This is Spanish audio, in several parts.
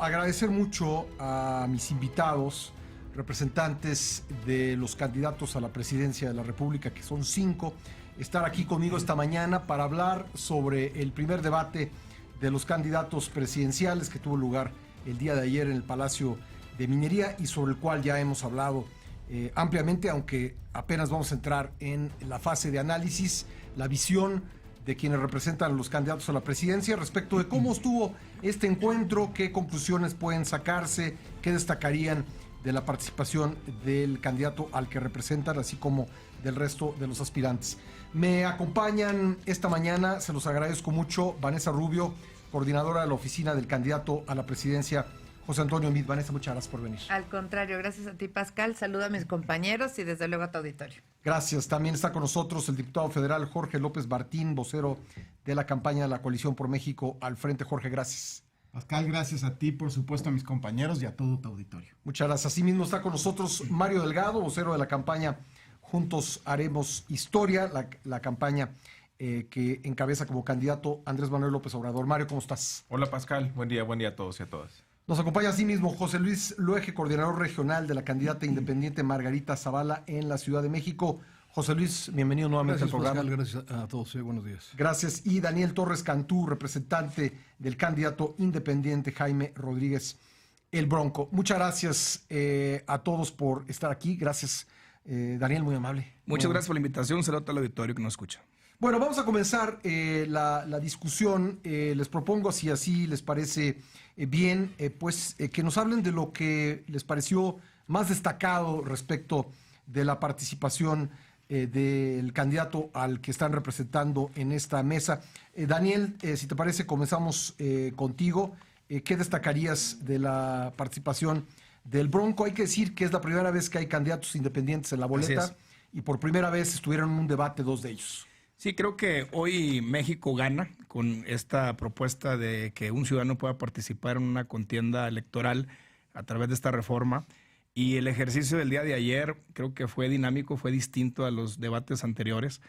agradecer mucho a mis invitados, representantes de los candidatos a la presidencia de la República, que son 5, estar aquí conmigo esta mañana para hablar sobre el primer debate de los candidatos presidenciales que tuvo lugar el día de ayer en el Palacio de Minería y sobre el cual ya hemos hablado ampliamente, aunque apenas vamos a entrar en la fase de análisis, la visión de quienes representan a los candidatos a la presidencia respecto de cómo estuvo este encuentro, qué conclusiones pueden sacarse, qué destacarían de la participación del candidato al que representan, así como del resto de los aspirantes. Me acompañan esta mañana, se los agradezco mucho, Vanessa Rubio, coordinadora de la oficina del candidato a la presidencia, José Antonio Meade. Vanessa, muchas gracias por venir. Al contrario, gracias a ti, Pascal. Saludo a mis compañeros y desde luego a tu auditorio. Gracias. También está con nosotros el diputado federal Jorge López Martín, vocero de la campaña de la Coalición por México al Frente. Jorge, gracias. Pascal, gracias a ti, por supuesto, a mis compañeros y a todo tu auditorio. Muchas gracias. Asimismo está con nosotros Mario Delgado, vocero de la campaña Juntos Haremos Historia, la campaña que encabeza como candidato Andrés Manuel López Obrador. Mario, ¿cómo estás? Hola, Pascal. Buen día a todos y a todas. Nos acompaña asimismo José Luis Loeje, coordinador regional de la candidata independiente Margarita Zavala en la Ciudad de México. José Luis, bienvenido nuevamente al programa. Pascal, gracias a todos. Buenos días. Gracias. Y Daniel Torres Cantú, representante del candidato independiente Jaime Rodríguez, el Bronco. Muchas gracias a todos por estar aquí. Gracias, Daniel, muy amable. Muchas gracias por la invitación. Un saludo al auditorio que nos escucha. Bueno, vamos a comenzar la discusión. Les propongo, si así les parece bien, que nos hablen de lo que les pareció más destacado respecto de la participación del candidato al que están representando en esta mesa. Daniel, si te parece, comenzamos contigo. ¿Qué destacarías de la participación del Bronco? Hay que decir que es la primera vez que hay candidatos independientes en la boleta y por primera vez estuvieron en un debate 2 de ellos. Sí, creo que hoy México gana con esta propuesta de que un ciudadano pueda participar en una contienda electoral a través de esta reforma. Y el ejercicio del día de ayer creo que fue dinámico, fue distinto a los debates anteriores.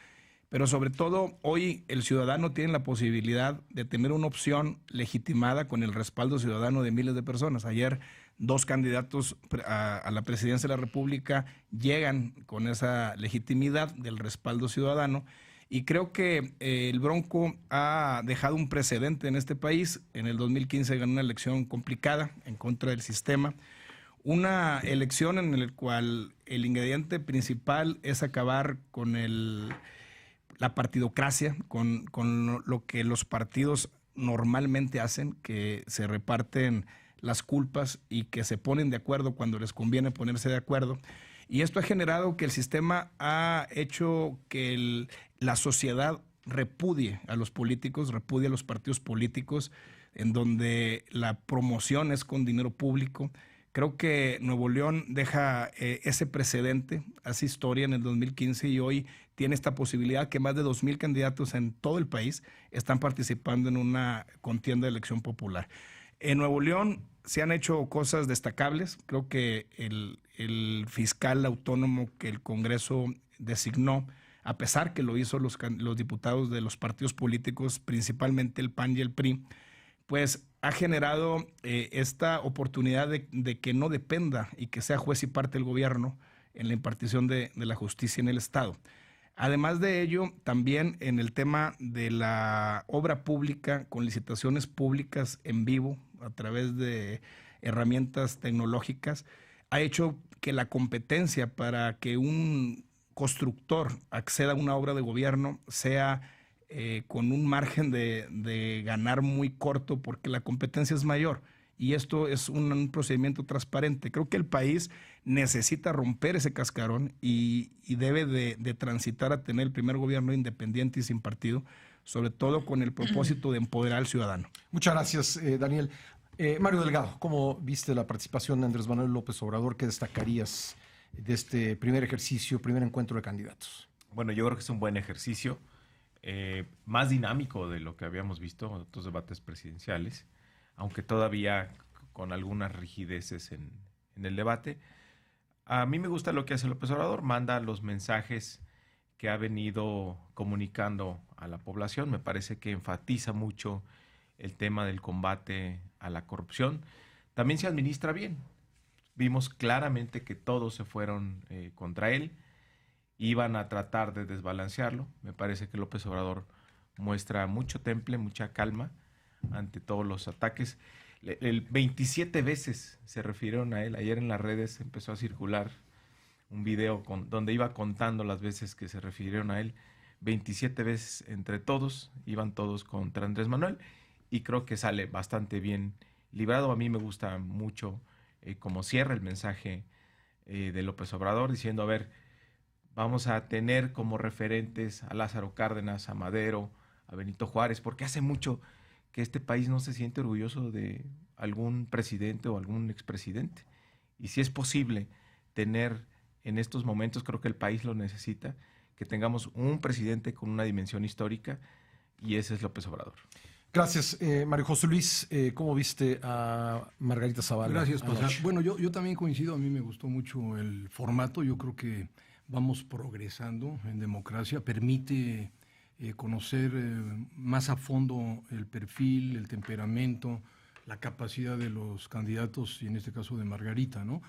Pero sobre todo, hoy el ciudadano tiene la posibilidad de tener una opción legitimada con el respaldo ciudadano de miles de personas. Ayer 2 candidatos a la presidencia de la República llegan con esa legitimidad del respaldo ciudadano. Y creo que el Bronco ha dejado un precedente en este país. En el 2015 ganó una elección complicada en contra del sistema. Una elección en la cual el ingrediente principal es acabar con la partidocracia, con lo que los partidos normalmente hacen, que se reparten las culpas y que se ponen de acuerdo cuando les conviene ponerse de acuerdo. Y esto ha generado que el sistema ha hecho que la sociedad repudie a los políticos, repudie a los partidos políticos, en donde la promoción es con dinero público. Creo que Nuevo León deja ese precedente, hace historia en el 2015 y hoy tiene esta posibilidad que más de 2,000 candidatos en todo el país están participando en una contienda de elección popular. En Nuevo León se han hecho cosas destacables. Creo que el fiscal autónomo que el Congreso designó, a pesar que lo hizo los diputados de los partidos políticos, principalmente el PAN y el PRI, pues ha generado esta oportunidad de que no dependa y que sea juez y parte del gobierno en la impartición de la justicia en el Estado. Además de ello, también en el tema de la obra pública, con licitaciones públicas en vivo a través de herramientas tecnológicas, ha hecho que la competencia para que un constructor acceda a una obra de gobierno sea con un margen de ganar muy corto, porque la competencia es mayor. Y esto es un procedimiento transparente. Creo que el país necesita romper ese cascarón y debe de transitar a tener el primer gobierno independiente y sin partido, sobre todo con el propósito de empoderar al ciudadano. Muchas gracias, Daniel. Mario Delgado, ¿cómo viste la participación de Andrés Manuel López Obrador? ¿Qué destacarías de este primer ejercicio, primer encuentro de candidatos? Bueno, yo creo que es un buen ejercicio, más dinámico de lo que habíamos visto en otros debates presidenciales, aunque todavía con algunas rigideces en el debate. A mí me gusta lo que hace López Obrador, manda los mensajes que ha venido comunicando a la población. Me parece que enfatiza mucho el tema del combate a la corrupción. también se administra bien. Vimos claramente que todos se fueron contra él, iban a tratar de desbalancearlo. Me parece que López Obrador muestra mucho temple, mucha calma ante todos los ataques. 27 veces se refirieron a él. Ayer en las redes empezó a circular un video donde iba contando las veces que se refirieron a él. 27 veces entre todos, iban todos contra Andrés Manuel, y creo que sale bastante bien librado. A mí me gusta mucho cómo cierra el mensaje de López Obrador, diciendo, a ver, vamos a tener como referentes a Lázaro Cárdenas, a Madero, a Benito Juárez, porque hace mucho que este país no se siente orgulloso de algún presidente o algún expresidente. Y si es posible tener en estos momentos, creo que el país lo necesita, que tengamos un presidente con una dimensión histórica, y ese es López Obrador. Gracias, Mario José Luis. ¿Cómo viste a Margarita Zavala? Gracias, Pascal. anoche? Bueno, yo también coincido, a mí me gustó mucho el formato, yo creo que vamos progresando en democracia, permite conocer más a fondo el perfil, el temperamento, la capacidad de los candidatos, y en este caso de Margarita, ¿no?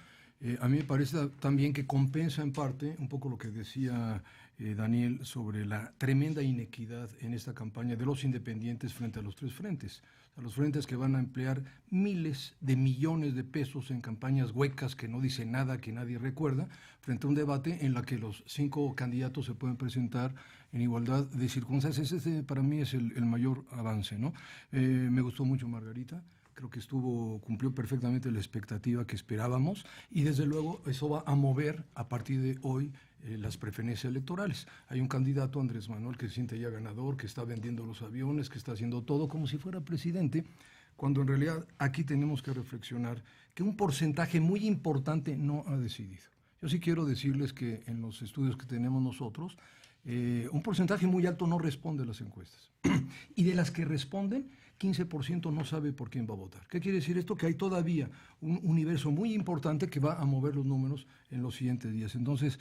A mí me parece también que compensa en parte un poco lo que decía Daniel sobre la tremenda inequidad en esta campaña de los independientes frente a los tres frentes. A los frentes que van a emplear miles de millones de pesos en campañas huecas que no dicen nada, que nadie recuerda, frente a un debate en la que los 5 candidatos se pueden presentar en igualdad de circunstancias. Ese para mí es el mayor avance, ¿no? Me gustó mucho Margarita. Creo que cumplió perfectamente la expectativa que esperábamos, y desde luego eso va a mover a partir de hoy las preferencias electorales. Hay un candidato, Andrés Manuel, que se siente ya ganador, que está vendiendo los aviones, que está haciendo todo como si fuera presidente, cuando en realidad aquí tenemos que reflexionar que un porcentaje muy importante no ha decidido. Yo sí quiero decirles que en los estudios que tenemos nosotros, un porcentaje muy alto no responde a las encuestas. Y de las que responden, 15% no sabe por quién va a votar. ¿Qué quiere decir esto? Que hay todavía un universo muy importante que va a mover los números en los siguientes días. Entonces,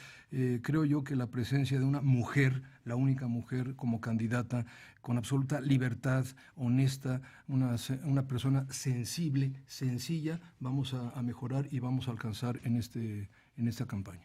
creo yo que la presencia de una mujer, la única mujer como candidata, con absoluta libertad, honesta, una persona sensible, sencilla, vamos a mejorar y vamos a alcanzar en esta campaña.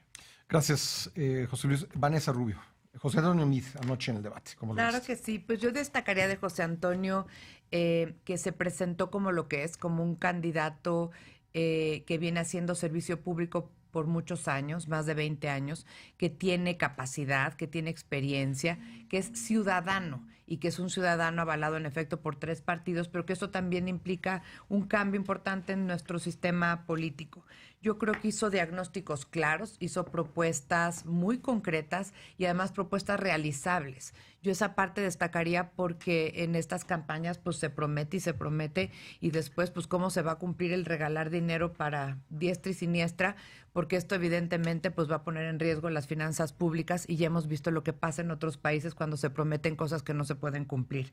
Gracias, José Luis. Vanessa Rubio. José Antonio Meade, anoche en el debate. ¿Cómo lo Claro viste? que sí, pues yo destacaría de José Antonio que se presentó como lo que es, como un candidato que viene haciendo servicio público por muchos años, más de 20 años, que tiene capacidad, que tiene experiencia, que es ciudadano y que es un ciudadano avalado en efecto por 3 partidos, pero que eso también implica un cambio importante en nuestro sistema político. Yo creo que hizo diagnósticos claros, hizo propuestas muy concretas y además propuestas realizables. Yo esa parte destacaría porque en estas campañas pues se promete y después pues cómo se va a cumplir el regalar dinero para diestra y siniestra, porque esto evidentemente pues va a poner en riesgo las finanzas públicas, y ya hemos visto lo que pasa en otros países cuando se prometen cosas que no se pueden cumplir.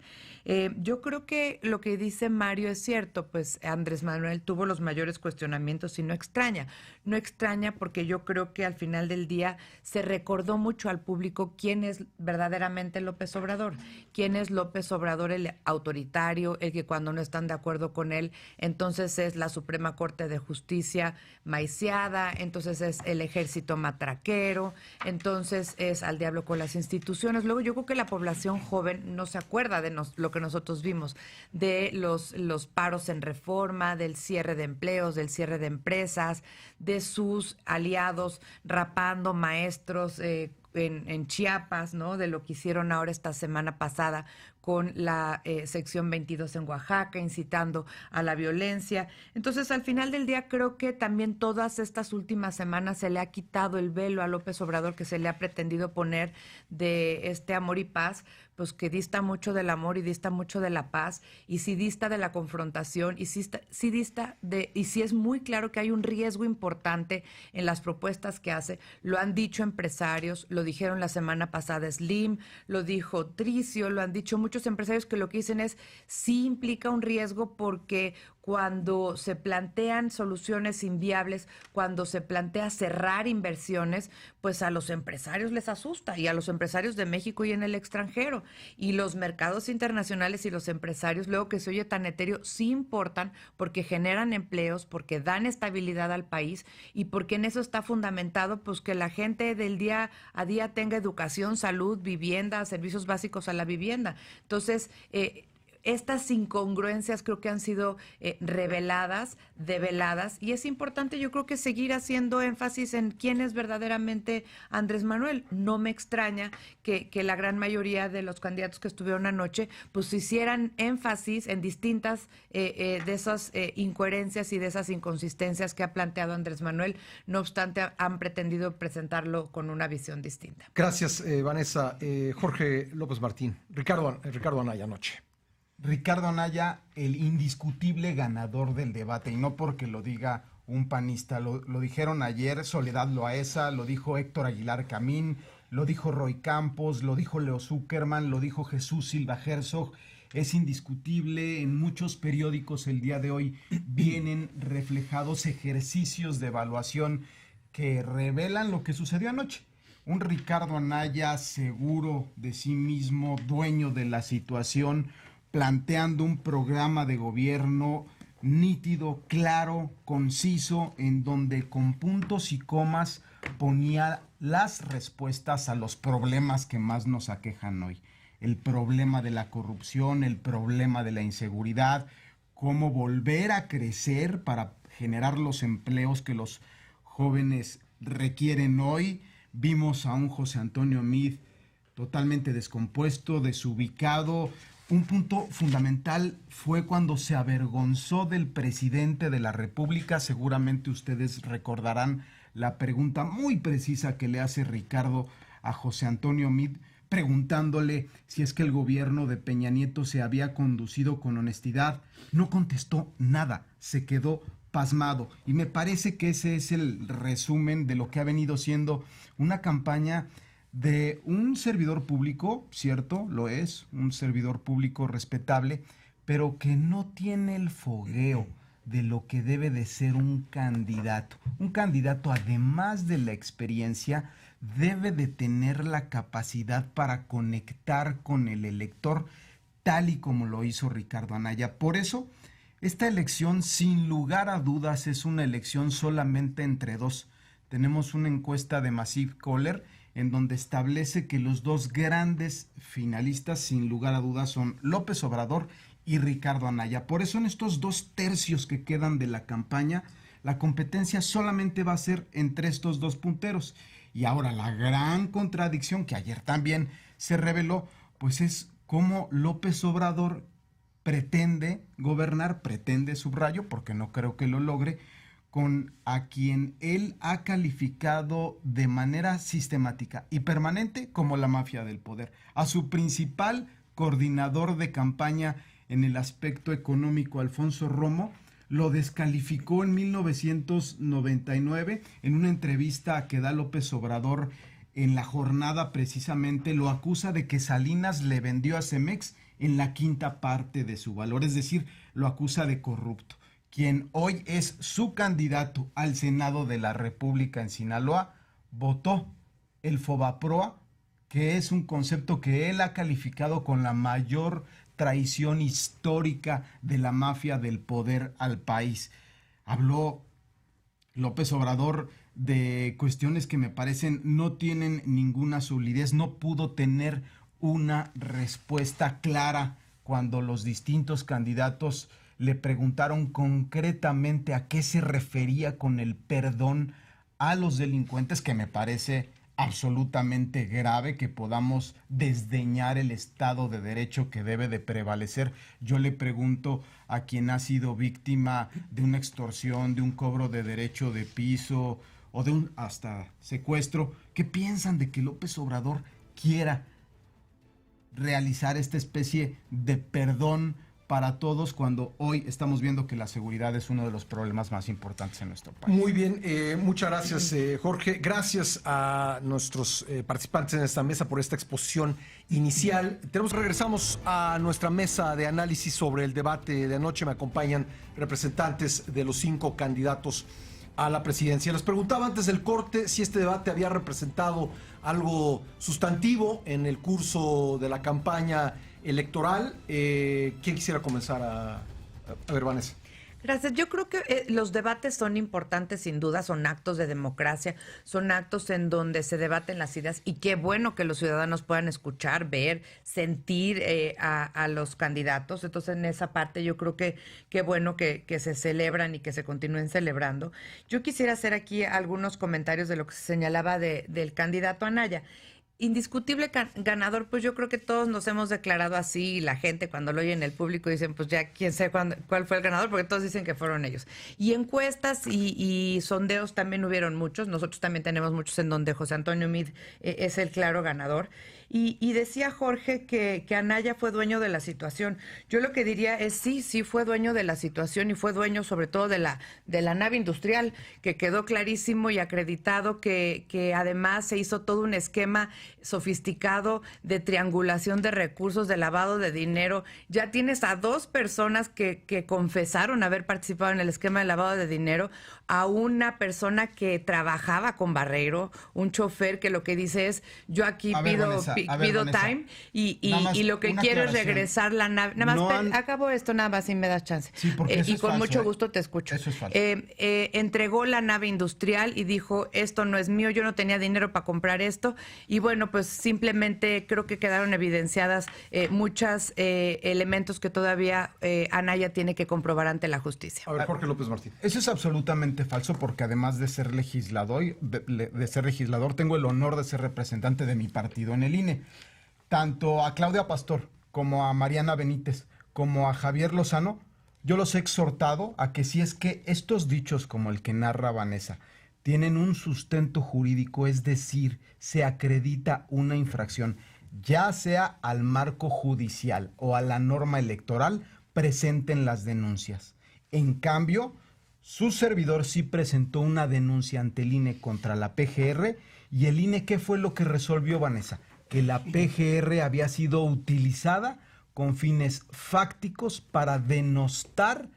Yo creo que lo que dice Mario es cierto, pues Andrés Manuel tuvo los mayores cuestionamientos y no extraña porque yo creo que al final del día se recordó mucho al público quién es verdaderamente López Obrador, quién es López Obrador, el autoritario, el que cuando no están de acuerdo con él, entonces es la Suprema Corte de Justicia maiciada, entonces es el ejército matraquero, entonces es al diablo con las instituciones. Luego yo creo que la población joven no se acuerda de lo que nosotros vimos, de los paros en reforma, del cierre de empleos, del cierre de empresas, de sus aliados rapando maestros en Chiapas, ¿no? De lo que hicieron ahora esta semana pasada con la sección 22 en Oaxaca, incitando a la violencia. Entonces, al final del día, creo que también todas estas últimas semanas se le ha quitado el velo a López Obrador que se le ha pretendido poner de este amor y paz, pues que dista mucho del amor y dista mucho de la paz, y sí dista de la confrontación, y sí es muy claro que hay un riesgo importante en las propuestas que hace. Lo han dicho empresarios, lo dijeron la semana pasada Slim, lo dijo Tricio, lo han dicho muchos empresarios, que lo que dicen es sí implica un riesgo porque cuando se plantean soluciones inviables, cuando se plantea cerrar inversiones, pues a los empresarios les asusta, y a los empresarios de México y en el extranjero. Y los mercados internacionales y los empresarios, luego que se oye tan etéreo, sí importan porque generan empleos, porque dan estabilidad al país y porque en eso está fundamentado pues que la gente del día a día tenga educación, salud, vivienda, servicios básicos a la vivienda. Entonces, estas incongruencias creo que han sido reveladas, develadas, y es importante, yo creo, que seguir haciendo énfasis en quién es verdaderamente Andrés Manuel. No me extraña que la gran mayoría de los candidatos que estuvieron anoche pues hicieran énfasis en distintas de esas incoherencias y de esas inconsistencias que ha planteado Andrés Manuel. No obstante, han pretendido presentarlo con una visión distinta. Gracias, Vanessa. Jorge López Martín. Ricardo Anaya anoche. Ricardo Anaya, el indiscutible ganador del debate, y no porque lo diga un panista, lo dijeron ayer Soledad Loaesa, lo dijo Héctor Aguilar Camín, lo dijo Roy Campos, lo dijo Leo Zuckerman, lo dijo Jesús Silva Herzog. Es indiscutible, en muchos periódicos el día de hoy vienen reflejados ejercicios de evaluación que revelan lo que sucedió anoche. Un Ricardo Anaya seguro de sí mismo, dueño de la situación, planteando un programa de gobierno nítido, claro, conciso, en donde con puntos y comas ponía las respuestas a los problemas que más nos aquejan hoy. El problema de la corrupción, el problema de la inseguridad, cómo volver a crecer para generar los empleos que los jóvenes requieren hoy. Vimos a un José Antonio Meade totalmente descompuesto, desubicado. Un punto fundamental fue cuando se avergonzó del presidente de la República. Seguramente ustedes recordarán la pregunta muy precisa que le hace Ricardo a José Antonio Meade, preguntándole si es que el gobierno de Peña Nieto se había conducido con honestidad. No contestó nada, se quedó pasmado. Y me parece que ese es el resumen de lo que ha venido siendo una campaña de un servidor público, cierto, lo es, un servidor público respetable, pero que no tiene el fogueo de lo que debe de ser un candidato. Un candidato, además de la experiencia, debe de tener la capacidad para conectar con el elector, tal y como lo hizo Ricardo Anaya. Por eso, esta elección, sin lugar a dudas, es una elección solamente entre dos. Tenemos una encuesta de Massive Caller en donde establece que los dos grandes finalistas, sin lugar a dudas, son López Obrador y Ricardo Anaya. Por eso en estos 2 tercios que quedan de la campaña, la competencia solamente va a ser entre estos 2 punteros. Y ahora la gran contradicción que ayer también se reveló, pues es cómo López Obrador pretende gobernar, subrayo, porque no creo que lo logre, con a quien él ha calificado de manera sistemática y permanente como la mafia del poder, a su principal coordinador de campaña en el aspecto económico, Alfonso Romo. Lo descalificó en 1999 en una entrevista que da López Obrador en La Jornada. Precisamente lo acusa de que Salinas le vendió a Cemex en la 5ª parte de su valor, es decir, lo acusa de corrupto. Quien hoy es su candidato al Senado de la República en Sinaloa, votó el Fobaproa, que es un concepto que él ha calificado con la mayor traición histórica de la mafia del poder al país. Habló López Obrador de cuestiones que me parecen no tienen ninguna solidez, no pudo tener una respuesta clara cuando los distintos candidatos le preguntaron concretamente a qué se refería con el perdón a los delincuentes, que me parece absolutamente grave que podamos desdeñar el Estado de Derecho que debe de prevalecer. Yo le pregunto a quien ha sido víctima de una extorsión, de un cobro de derecho de piso o de un hasta secuestro, ¿qué piensan de que López Obrador quiera realizar esta especie de perdón para todos cuando hoy estamos viendo que la seguridad es uno de los problemas más importantes en nuestro país. Muy bien, muchas gracias Jorge, gracias a nuestros participantes en esta mesa por esta exposición inicial. Regresamos a nuestra mesa de análisis sobre el debate de anoche. Me acompañan representantes de los 5 candidatos a la presidencia. Les preguntaba antes del corte si este debate había representado algo sustantivo en el curso de la campaña electoral. ¿Quién quisiera comenzar a ver, Vanessa? Gracias. Yo creo que los debates son importantes, sin duda, son actos de democracia, son actos en donde se debaten las ideas y qué bueno que los ciudadanos puedan escuchar, ver, sentir a los candidatos. Entonces, en esa parte yo creo que qué bueno que se celebran y que se continúen celebrando. Yo quisiera hacer aquí algunos comentarios de lo que se señalaba del candidato Anaya. Indiscutible ganador, pues yo creo que todos nos hemos declarado así, y la gente cuando lo oye en el público dicen, pues ya quién sabe cuál fue el ganador, porque todos dicen que fueron ellos. Y encuestas y sondeos también hubieron muchos, nosotros también tenemos muchos en donde José Antonio Meade es el claro ganador. Y decía Jorge que Anaya fue dueño de la situación. Yo lo que diría es sí fue dueño de la situación y fue dueño sobre todo de la nave industrial, que quedó clarísimo y acreditado que además se hizo todo un esquema sofisticado de triangulación de recursos, de lavado de dinero. Ya tienes a 2 personas que confesaron haber participado en el esquema de lavado de dinero, a una persona que trabajaba con Barreiro, un chofer que lo que dice es, yo aquí pido time y lo que quiero es regresar la nave. Nada más, acabo esto nada más si me das chance. Sí, porque eso y es con falso, mucho gusto te escucho. Eso es falso. Entregó la nave industrial y dijo, esto no es mío, yo no tenía dinero para comprar esto. Y bueno, pues simplemente creo que quedaron evidenciadas muchos elementos que todavía Anaya tiene que comprobar ante la justicia. A ver, Jorge López Martín. Eso es absolutamente falso, porque además de ser legislador, tengo el honor de ser representante de mi partido en el INE. Tanto a Claudia Pastor como a Mariana Benítez como a Javier Lozano, yo los he exhortado a que si es que estos dichos como el que narra Vanessa tienen un sustento jurídico, es decir, se acredita una infracción, ya sea al marco judicial o a la norma electoral, presenten las denuncias. En cambio, su servidor sí presentó una denuncia ante el INE contra la PGR, y el INE, ¿qué fue lo que resolvió, Vanessa? Que la PGR había sido utilizada con fines fácticos para denostar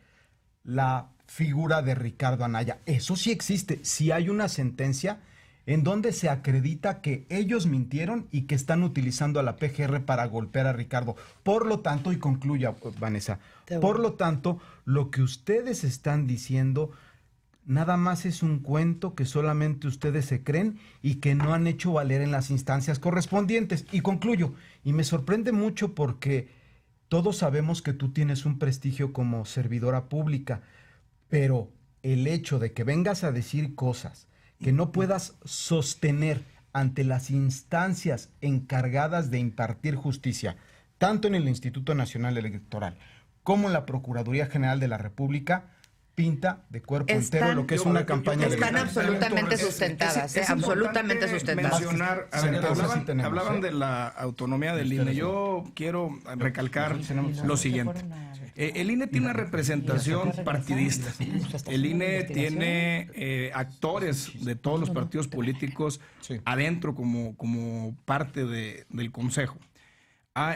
la figura de Ricardo Anaya. Eso sí existe, sí hay una sentencia en donde se acredita que ellos mintieron y que están utilizando a la PGR para golpear a Ricardo. Por lo tanto, y concluya, Vanessa, por lo tanto, lo que ustedes están diciendo nada más es un cuento que solamente ustedes se creen y que no han hecho valer en las instancias correspondientes. Y concluyo, y me sorprende mucho porque todos sabemos que tú tienes un prestigio como servidora pública, pero el hecho de que vengas a decir cosas que no puedas sostener ante las instancias encargadas de impartir justicia, tanto en el Instituto Nacional Electoral como en la Procuraduría General de la República, pinta de cuerpo entero lo que es una campaña electoral. Están electoral. absolutamente sustentadas, absolutamente sustentadas. Mencionar, hablaban de la autonomía del INE. Yo quiero recalcar lo siguiente. El INE tiene una representación partidista. El INE tiene actores de todos los partidos políticos adentro como parte del Consejo.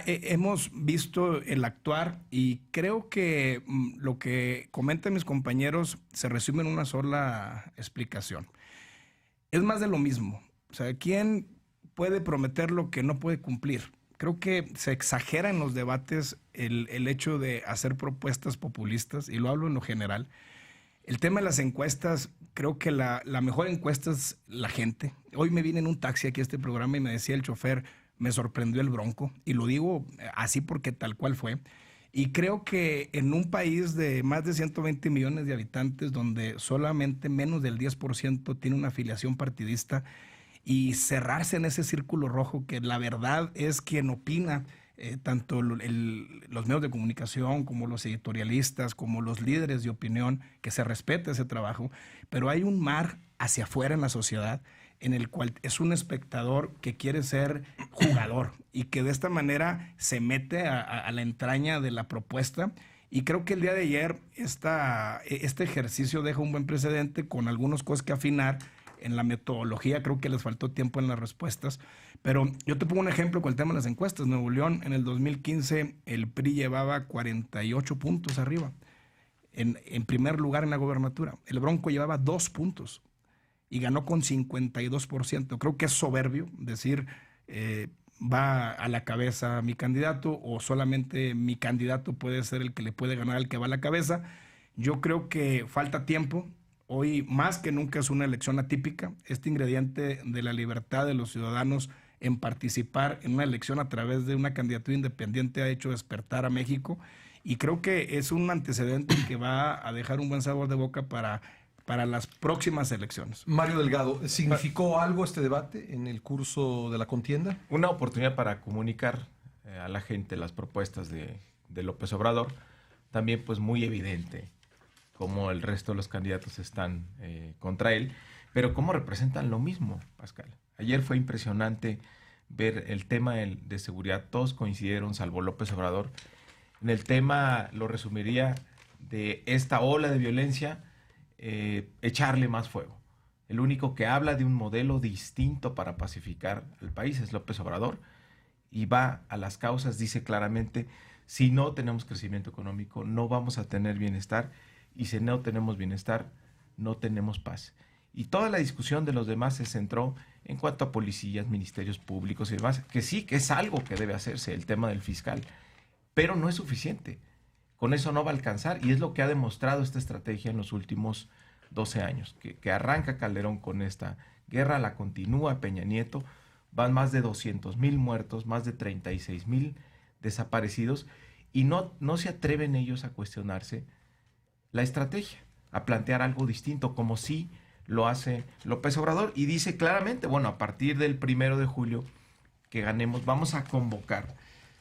Hemos visto el actuar y creo que lo que comentan mis compañeros se resume en una sola explicación. Es más de lo mismo. O sea, ¿quién puede prometer lo que no puede cumplir? Creo que se exagera en los debates el hecho de hacer propuestas populistas, y lo hablo en lo general. El tema de las encuestas, creo que la mejor encuesta es la gente. Hoy me vine en un taxi aquí a este programa y me decía el chofer, me sorprendió el Bronco, y lo digo así porque tal cual fue. Y creo que en un país de más de 120 millones de habitantes, donde solamente menos del 10% tiene una afiliación partidista, y cerrarse en ese círculo rojo, que la verdad es quien opina, tanto los medios de comunicación como los editorialistas, como los líderes de opinión, que se respete ese trabajo, pero hay un mar hacia afuera en la sociedad en el cual es un espectador que quiere ser jugador y que de esta manera se mete a la entraña de la propuesta. Y creo que el día de ayer este ejercicio deja un buen precedente con algunas cosas que afinar en la metodología. Creo que les faltó tiempo en las respuestas. Pero yo te pongo un ejemplo con el tema de las encuestas. Nuevo León en el 2015 el PRI llevaba 48 puntos arriba. En primer lugar en la gobernatura. El Bronco llevaba 2 puntos y ganó con 52%. Creo que es soberbio decir va a la cabeza mi candidato o solamente mi candidato puede ser el que le puede ganar al que va a la cabeza. Yo creo que falta tiempo. Hoy más que nunca es una elección atípica. Este ingrediente de la libertad de los ciudadanos en participar en una elección a través de una candidatura independiente ha hecho despertar a México. Y creo que es un antecedente que va a dejar un buen sabor de boca para las próximas elecciones. Mario Delgado, ¿significó algo este debate en el curso de la contienda? Una oportunidad para comunicar a la gente las propuestas de López Obrador. También pues muy evidente cómo el resto de los candidatos están contra él, pero cómo representan lo mismo, Pascal. Ayer fue impresionante ver el tema de seguridad. Todos coincidieron, salvo López Obrador. En el tema, lo resumiría, de esta ola de violencia, echarle más fuego. El único que habla de un modelo distinto para pacificar al país es López Obrador y va a las causas, dice claramente, si no tenemos crecimiento económico, no vamos a tener bienestar, y si no tenemos bienestar, no tenemos paz. Y toda la discusión de los demás se centró en cuanto a policías, ministerios públicos y demás, que sí, que es algo que debe hacerse, el tema del fiscal, pero no es suficiente. Con eso no va a alcanzar, y es lo que ha demostrado esta estrategia en los últimos 12 años, que arranca Calderón con esta guerra, la continúa Peña Nieto, van más de 200,000 muertos, más de 36,000 desaparecidos, y no se atreven ellos a cuestionarse la estrategia, a plantear algo distinto, como sí lo hace López Obrador, y dice claramente, bueno, a partir del 1 de julio que ganemos, vamos a convocar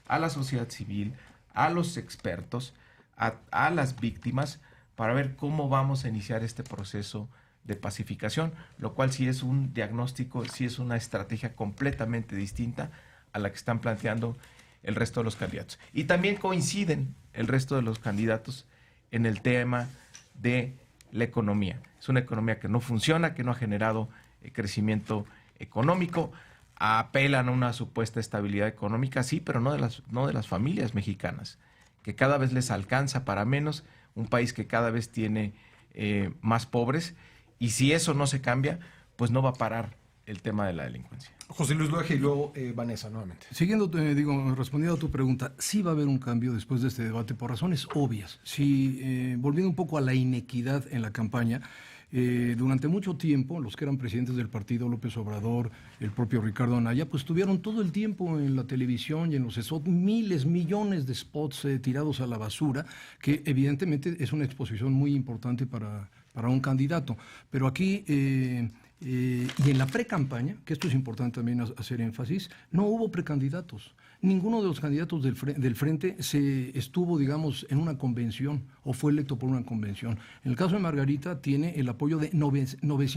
a la sociedad civil, a los expertos, a las víctimas, para ver cómo vamos a iniciar este proceso de pacificación, lo cual sí es un diagnóstico, sí es una estrategia completamente distinta a la que están planteando el resto de los candidatos. Y también coinciden el resto de los candidatos en el tema de la economía. Es una economía que no funciona, que no ha generado crecimiento económico. Apelan a una supuesta estabilidad económica, sí, pero no de las familias mexicanas, que cada vez les alcanza para menos, un país que cada vez tiene más pobres, y si eso no se cambia, pues no va a parar el tema de la delincuencia. José Luis Loeje y luego Vanessa, nuevamente. Respondiendo a tu pregunta, sí va a haber un cambio después de este debate por razones obvias. Volviendo un poco a la inequidad en la campaña, durante mucho tiempo, los que eran presidentes del partido, López Obrador, el propio Ricardo Anaya, pues tuvieron todo el tiempo en la televisión y en los spots, millones de spots tirados a la basura, que evidentemente es una exposición muy importante para un candidato. Pero aquí, y en la pre-campaña, que esto es importante también hacer énfasis, no hubo precandidatos. Ninguno de los candidatos del frente estuvo, digamos, en una convención o fue electo por una convención. En el caso de Margarita, tiene el apoyo de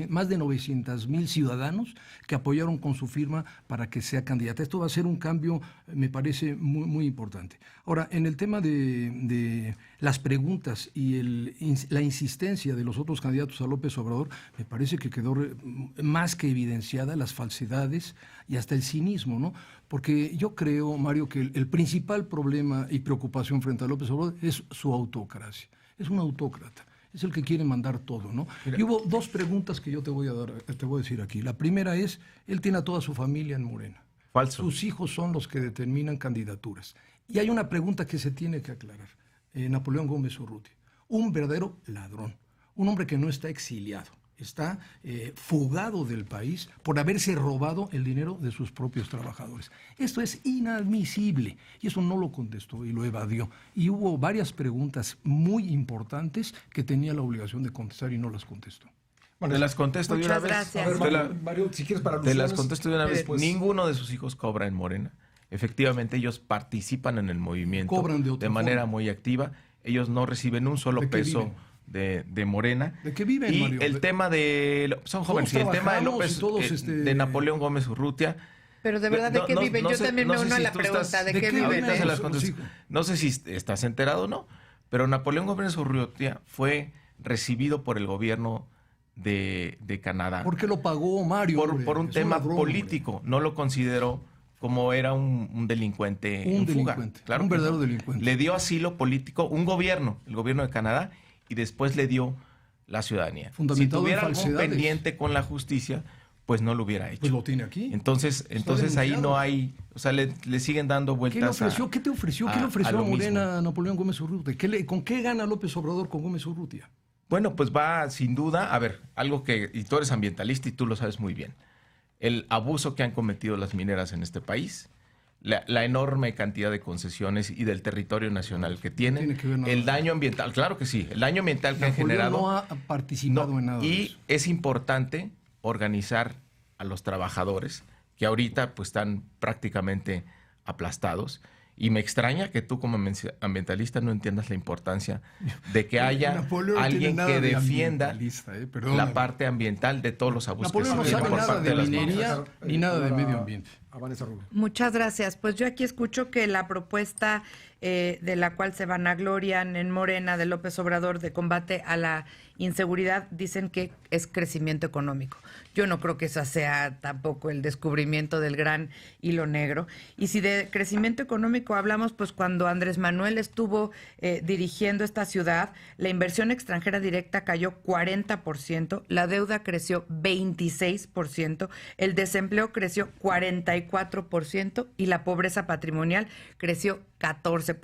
más de 900,000 ciudadanos que apoyaron con su firma para que sea candidata. Esto va a ser un cambio, me parece, muy, muy importante. Ahora, en el tema de las preguntas y la insistencia de los otros candidatos a López Obrador, me parece que quedó más que evidenciada las falsedades y hasta el cinismo, ¿no? Porque yo creo, Mario, que el principal problema y preocupación frente a López Obrador es su autocracia. Es un autócrata, es el que quiere mandar todo, ¿no? Mira. Y hubo 2 preguntas que yo te voy a decir aquí. La primera es, él tiene a toda su familia en Morena. Falso. Sus hijos son los que determinan candidaturas. Y hay una pregunta que se tiene que aclarar. Napoleón Gómez Urrutia, un verdadero ladrón, un hombre que no está exiliado. Está fugado del país por haberse robado el dinero de sus propios trabajadores. Esto es inadmisible y eso no lo contestó y lo evadió. Y hubo varias preguntas muy importantes que tenía la obligación de contestar y no las contestó. Bueno, te las contesto de una vez. Gracias. A ver, Mario, si quieres para te las contesto de una vez. Pues, ninguno de sus hijos cobra en Morena. Efectivamente, ellos participan en el movimiento Cobran de de otra manera forma. muy activa. Ellos no reciben un solo ¿De qué peso viven? de Morena. ¿De qué viven, y Mario? el tema de... Son jóvenes. Y el tema de López, de Napoleón Gómez Urrutia. Pero de verdad, ¿de qué viven? Yo también me uno a la pregunta, ¿de qué viven? No sé si estás enterado o no, pero Napoleón Gómez Urrutia fue recibido por el gobierno de Canadá. ¿Por qué lo pagó, Mario? Por un tema político. No lo consideró como era un delincuente en fuga. Claro, un verdadero delincuente. Le dio asilo político el gobierno de Canadá, y después le dio la ciudadanía. Si tuviera algún pendiente con la justicia, pues no lo hubiera hecho. Pues lo tiene aquí. Entonces ahí no hay, o sea, le siguen dando vueltas. ¿Qué te ofreció? ¿Qué le ofreció a Morena Napoleón Gómez Urrutia? ¿Con qué gana López Obrador con Gómez Urrutia? Bueno, pues va sin duda, a ver, algo que, y tú eres ambientalista y tú lo sabes muy bien, el abuso que han cometido las mineras en este país, la enorme cantidad de concesiones y del territorio nacional que tienen, el daño ambiental, claro que sí, el daño ambiental que han generado. No ha participado en nada de y eso. Es importante organizar a los trabajadores que ahorita pues están prácticamente aplastados. Y me extraña que tú como ambientalista no entiendas la importancia de que haya alguien que defienda la parte ambiental de todos los abusos. Napoleón no sabe nada de minería ni nada de medio ambiente. Muchas gracias. Pues yo aquí escucho que la propuesta de la cual se vanaglorian en Morena de López Obrador de combate a la inseguridad, dicen que es crecimiento económico. Yo no creo que ese sea tampoco el descubrimiento del gran hilo negro. Y si de crecimiento económico hablamos, pues cuando Andrés Manuel estuvo dirigiendo esta ciudad, la inversión extranjera directa cayó 40%, la deuda creció 26%, el desempleo creció 44% y la pobreza patrimonial creció 14%.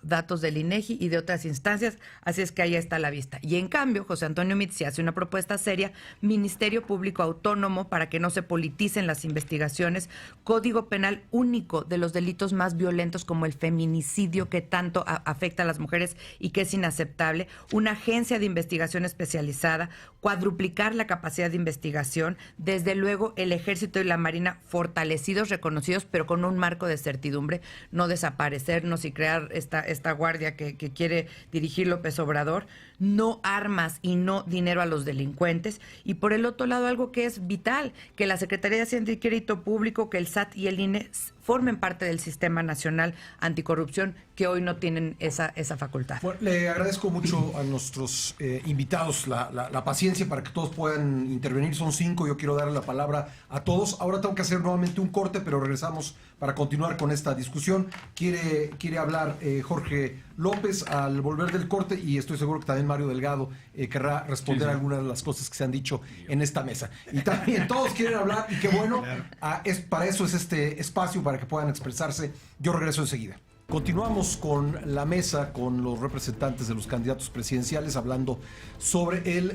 Datos del INEGI y de otras instancias, así es que ahí está a la vista. Y en cambio, José Antonio Meade hace una propuesta seria: Ministerio Público Autónomo para que no se politicen las investigaciones, Código Penal único de los delitos más violentos como el feminicidio que tanto afecta a las mujeres y que es inaceptable, una agencia de investigación especializada, cuadruplicar la capacidad de investigación, desde luego el Ejército y la Marina fortalecidos, reconocidos, pero con un marco de certidumbre, no desaparecernos y crear esta guardia que quiere dirigir López Obrador, no armas y no dinero a los delincuentes. Y por el otro lado, algo que es vital, que la Secretaría de Hacienda y Crédito Público, que el SAT y el INE formen parte del Sistema Nacional Anticorrupción, que hoy no tienen esa facultad. Bueno, le agradezco mucho a nuestros invitados la paciencia para que todos puedan intervenir. Son 5, yo quiero darle la palabra a todos. Ahora tengo que hacer nuevamente un corte, pero regresamos para continuar con esta discusión. Quiere hablar Jorge López al volver del corte, y estoy seguro que también Mario Delgado querrá responder a algunas de las cosas que se han dicho en esta mesa. Y también todos quieren hablar, y qué bueno, para eso es este espacio, para que puedan expresarse. Yo regreso enseguida. Continuamos con la mesa, con los representantes de los candidatos presidenciales, hablando sobre el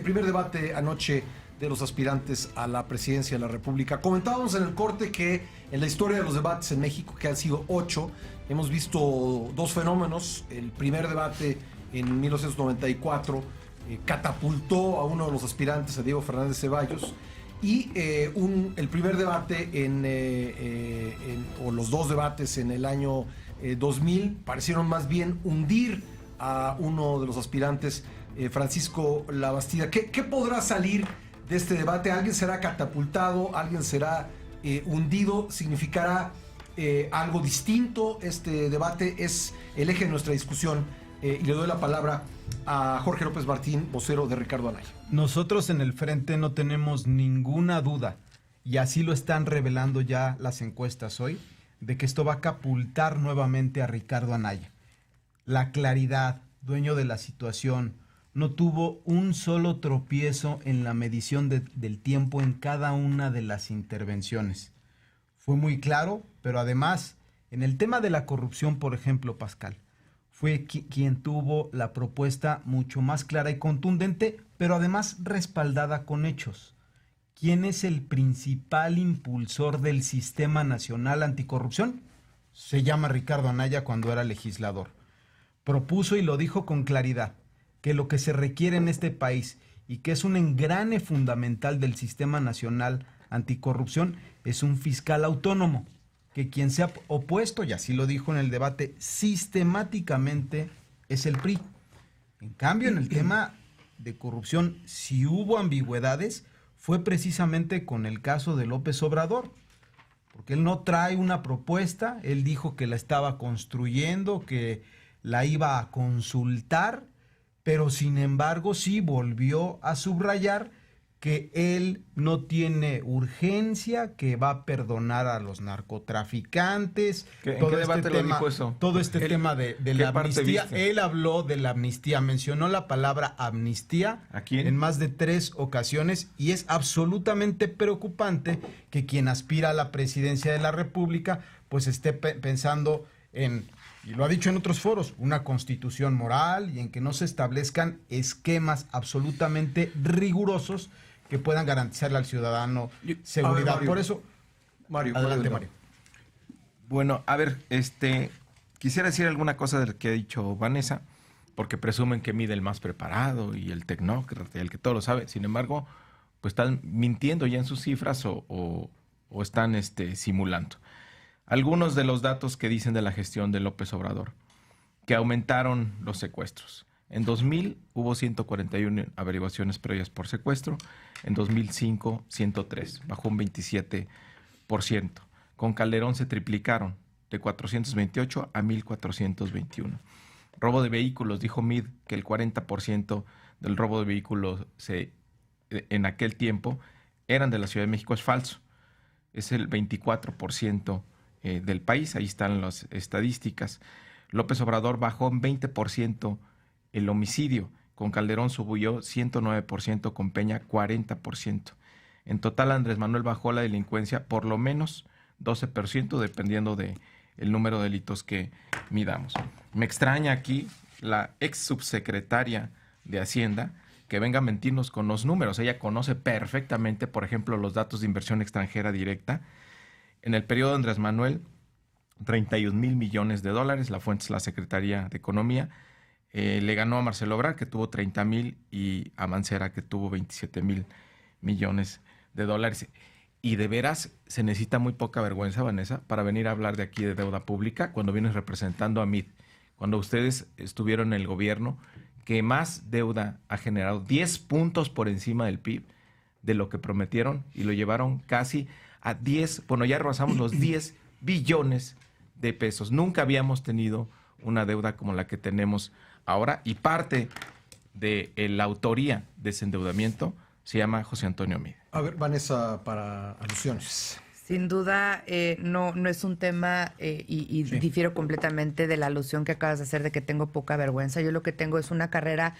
primer debate anoche de los aspirantes a la presidencia de la República. Comentábamos en el corte que en la historia de los debates en México, que han sido 8, hemos visto 2 fenómenos. El primer debate en 1994 catapultó a uno de los aspirantes, a Diego Fernández Ceballos, y el primer debate o los 2 debates en el año 2000 parecieron más bien hundir a uno de los aspirantes, Francisco Labastida. ¿Qué podrá salir de este debate? ¿Alguien será catapultado? ¿Alguien será hundido? ¿Significará algo distinto? Este debate es el eje de nuestra discusión, y le doy la palabra a Jorge López Martín, vocero de Ricardo Anaya. Nosotros en el Frente no tenemos ninguna duda, y así lo están revelando ya las encuestas hoy, de que esto va a catapultar nuevamente a Ricardo Anaya. La claridad, dueño de la situación, no tuvo un solo tropiezo en la medición del tiempo en cada una de las intervenciones. Fue muy claro, pero además, en el tema de la corrupción, por ejemplo, Pascal, fue quien tuvo la propuesta mucho más clara y contundente, pero además respaldada con hechos. ¿Quién es el principal impulsor del Sistema Nacional Anticorrupción? Se llama Ricardo Anaya cuando era legislador. Propuso y lo dijo con claridad, que lo que se requiere en este país y que es un engrane fundamental del Sistema Nacional Anticorrupción es un fiscal autónomo, que quien se ha opuesto, y así lo dijo en el debate, sistemáticamente es el PRI. En cambio, en el tema de corrupción, si hubo ambigüedades, fue precisamente con el caso de López Obrador, porque él no trae una propuesta, él dijo que la estaba construyendo, que la iba a consultar, pero sin embargo sí volvió a subrayar que él no tiene urgencia, que va a perdonar a los narcotraficantes. ¿En qué debate lo dijo eso? Todo este tema de la amnistía. viste? Él habló de la amnistía, mencionó la palabra amnistía ¿A quién? en más de 3 ocasiones, y es absolutamente preocupante que quien aspira a la presidencia de la República pues esté pensando en, y lo ha dicho en otros foros, una constitución moral, y en que no se establezcan esquemas absolutamente rigurosos que puedan garantizarle al ciudadano seguridad. Mario. Por eso, Mario, adelante, Mario. Bueno, a ver, quisiera decir alguna cosa de lo que ha dicho Vanessa, porque presumen que mide el más preparado y el tecnócrata y el que todo lo sabe. Sin embargo, pues están mintiendo ya en sus cifras o están simulando. Algunos de los datos que dicen de la gestión de López Obrador, que aumentaron los secuestros. En 2000 hubo 141 averiguaciones previas por secuestro, en 2005 103, bajó un 27%. Con Calderón se triplicaron, de 428 a 1421. Robo de vehículos, dijo Mid que el 40% del robo de vehículos en aquel tiempo eran de la Ciudad de México, es falso. Es el 24% del país, ahí están las estadísticas. López Obrador bajó en 20% el homicidio, con Calderón subió 109%, con Peña 40%. En total, Andrés Manuel bajó la delincuencia por lo menos 12%, dependiendo del número de delitos que midamos. Me extraña aquí la ex subsecretaria de Hacienda que venga a mentirnos con los números. Ella conoce perfectamente, por ejemplo, los datos de inversión extranjera directa. En el periodo de Andrés Manuel, 31 mil millones de dólares, la fuente es la Secretaría de Economía. Le ganó a Marcelo Ebrard, que tuvo 30 mil, y a Mancera, que tuvo 27 mil millones de dólares. Y de veras se necesita muy poca vergüenza, Vanessa, para venir a hablar de aquí de deuda pública cuando vienes representando a MID. Cuando ustedes estuvieron en el gobierno, que más deuda ha generado, 10 puntos por encima del PIB de lo que prometieron, y lo llevaron casi a 10, bueno, ya rebasamos los 10 billones de pesos. Nunca habíamos tenido una deuda como la que tenemos ahora, y parte de la autoría de ese endeudamiento se llama José Antonio Mid. A ver, Vanessa, para alusiones. Sin duda, no es un tema y Sí. difiero completamente de la alusión que acabas de hacer de que tengo poca vergüenza. Yo lo que tengo es una carrera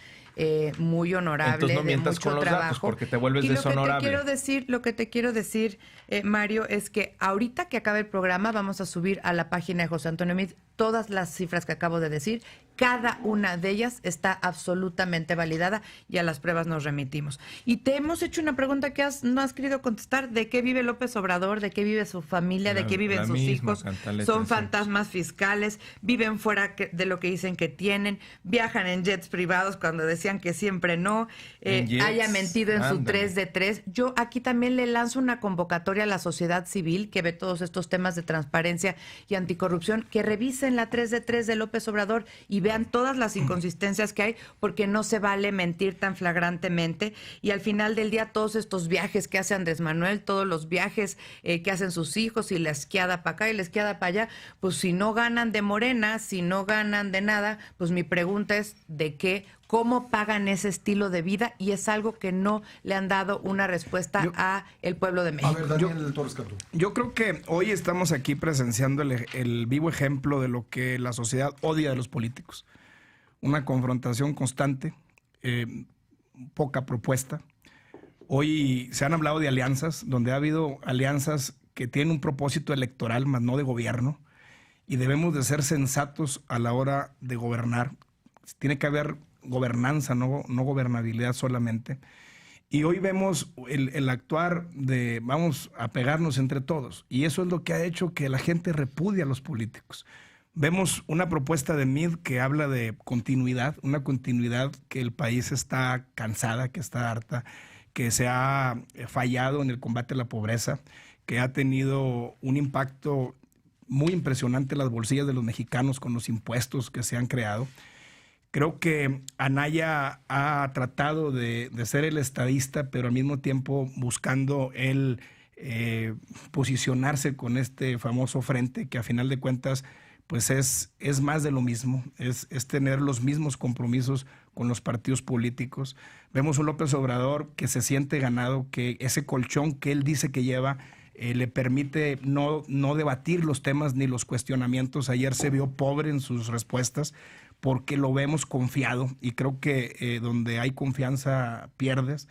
muy honorable, Entonces no de mientas mucho con los trabajo. datos, porque te vuelves Y deshonorable. lo que te quiero decir, Mario, es que ahorita que acabe el programa vamos a subir a la página de José Antonio Mid todas las cifras que acabo de decir. Cada una de ellas está absolutamente validada y a las pruebas nos remitimos. Y te hemos hecho una pregunta que no has querido contestar. ¿De qué vive López Obrador? ¿De qué vive su familia? ¿De qué viven La sus misma hijos? cantaleta Son siempre. fantasmas fiscales, viven fuera de lo que dicen que tienen, viajan en jets privados cuando decían que siempre no, En jets, haya mentido en su ándale. 3 de 3. Yo aquí también le lanzo una convocatoria a la sociedad civil que ve todos estos temas de transparencia y anticorrupción, que revisen la 3 de 3 de López Obrador y vean todas las inconsistencias que hay, porque no se vale mentir tan flagrantemente. Y al final del día, todos estos viajes que hace Andrés Manuel, todos los viajes que hacen sus hijos, y la esquiada para acá y la esquiada para allá, pues si no ganan de Morena, si no ganan de nada, pues mi pregunta es ¿de qué? ¿Cómo pagan ese estilo de vida? Y es algo que no le han dado una respuesta a el pueblo de A México. ver, Daniel Torres Cantú. Yo creo que hoy estamos aquí presenciando el vivo ejemplo de lo que la sociedad odia de los políticos. Una confrontación constante, poca propuesta. Hoy se han hablado de alianzas, donde ha habido alianzas que tienen un propósito electoral, más no de gobierno, y debemos de ser sensatos a la hora de gobernar. Tiene que haber gobernanza, no gobernabilidad solamente. Y hoy vemos el actuar de vamos a pegarnos entre todos. Y eso es lo que ha hecho que la gente repudie a los políticos. Vemos una propuesta de MID que habla de continuidad, una continuidad que el país está cansada, que está harta, que se ha fallado en el combate a la pobreza, que ha tenido un impacto muy impresionante en las bolsillas de los mexicanos con los impuestos que se han creado, Creo que Anaya ha tratado de ser el estadista, pero al mismo tiempo buscando él posicionarse con este famoso frente que a final de cuentas pues es más de lo mismo, es tener los mismos compromisos con los partidos políticos. Vemos un López Obrador que se siente ganado, que ese colchón que él dice que lleva le permite no debatir los temas ni los cuestionamientos. Ayer se vio pobre en sus respuestas porque lo vemos confiado y creo que donde hay confianza pierdes.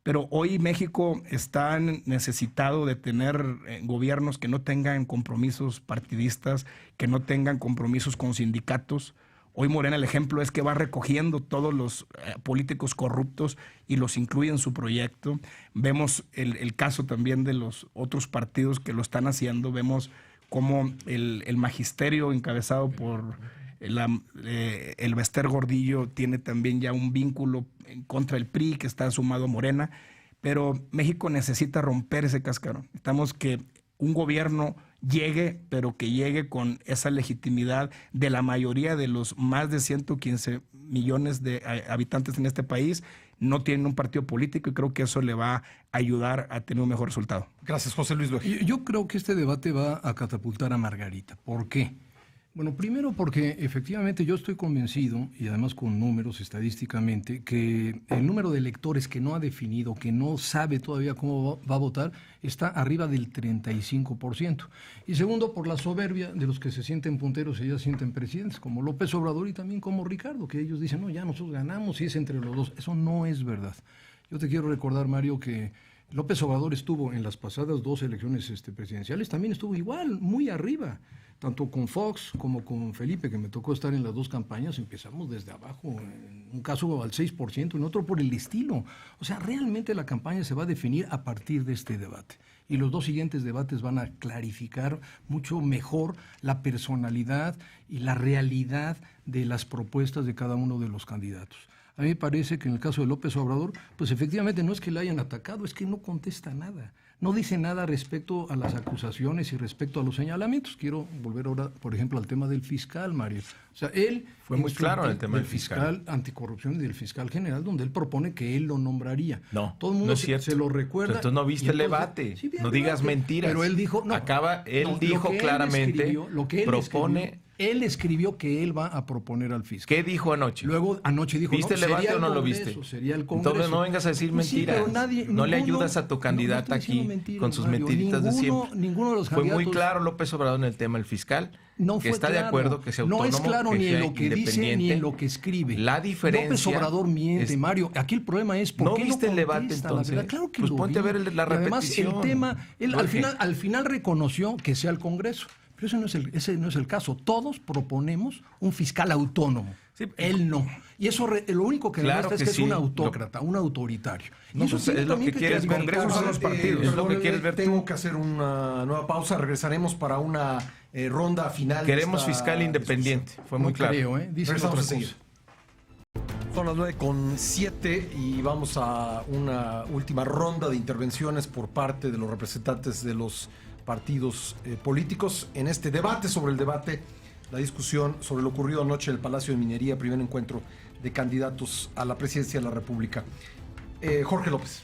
Pero hoy México está necesitado de tener gobiernos que no tengan compromisos partidistas, que no tengan compromisos con sindicatos. Hoy Morena el ejemplo es que va recogiendo todos los políticos corruptos y los incluye en su proyecto. Vemos el caso también de los otros partidos que lo están haciendo. Vemos cómo el magisterio encabezado por el Bester Gordillo tiene también ya un vínculo contra el PRI que está sumado a Morena, pero México necesita romper ese cascarón. Necesitamos que un gobierno llegue, pero que llegue con esa legitimidad de la mayoría de los más de 115 millones de habitantes en este país. No tienen un partido político y creo que eso le va a ayudar a tener un mejor resultado. Gracias, José Luis Loji. Yo creo que este debate va a catapultar a Margarita. ¿Por qué? Bueno, primero porque efectivamente yo estoy convencido, y además con números estadísticamente, que el número de electores que no ha definido, que no sabe todavía cómo va a votar, está arriba del 35%. Y segundo, por la soberbia de los que se sienten punteros y ya se sienten presidentes, como López Obrador y también como Ricardo, que ellos dicen, no, ya nosotros ganamos y es entre los dos. Eso no es verdad. Yo te quiero recordar, Mario, que López Obrador estuvo en las pasadas 2 elecciones presidenciales, también estuvo igual, muy arriba. Tanto con Fox como con Felipe, que me tocó estar en las 2 campañas, empezamos desde abajo, en un caso al 6%, en otro por el estilo. O sea, realmente la campaña se va a definir a partir de este debate. Y los 2 siguientes debates van a clarificar mucho mejor la personalidad y la realidad de las propuestas de cada uno de los candidatos. A mí me parece que en el caso de López Obrador, pues efectivamente no es que le hayan atacado, es que no contesta nada. No dice nada respecto a las acusaciones y respecto a los señalamientos. Quiero volver ahora, por ejemplo, al tema del fiscal, Mario. O sea, él fue muy claro en el tema del fiscal anticorrupción y del fiscal general, donde él propone que él lo nombraría. No, todo el mundo no es cierto. se lo recuerda. Entonces no viste el debate. Sí, no digas mentiras. Pero él dijo, no. Él dijo claramente, él escribió que él va a proponer al fiscal. ¿Qué dijo anoche? Luego anoche dijo, ¿viste el debate o no lo viste? Sería el Congreso. Entonces no vengas a decir mentiras. No le ayudas a tu candidata aquí con sus mentiritas de siempre. Ninguno de los Fue candidatos, muy claro López Obrador en el tema del fiscal, que está de acuerdo que sea autónomo, no es claro que ni en sea lo que dice ni en lo que escribe. La diferencia López Obrador miente, Mario. Aquí el problema es ¿por qué viste no el debate entonces? Claro que pues lo ponte vi. a ver la repetición. Además, el tema, él al final reconoció que sea el Congreso. Pero ese no es el caso. Todos proponemos un fiscal autónomo. Sí, él no. Y eso lo único que demuestra es que es un autócrata, un autoritario. No, y eso pues es lo que quieres ver. Congresos son los partidos. Es lo que quieres ver. Tengo que hacer una nueva pausa. Regresaremos para una ronda final. Queremos fiscal independiente. Fue muy claro. Creo, Dicen otra cosa. Son las 9:07 y vamos a una última ronda de intervenciones por parte de los representantes de los partidos políticos en este debate sobre el debate, la discusión sobre lo ocurrido anoche en el Palacio de Minería, primer encuentro de candidatos a la presidencia de la República. Jorge López.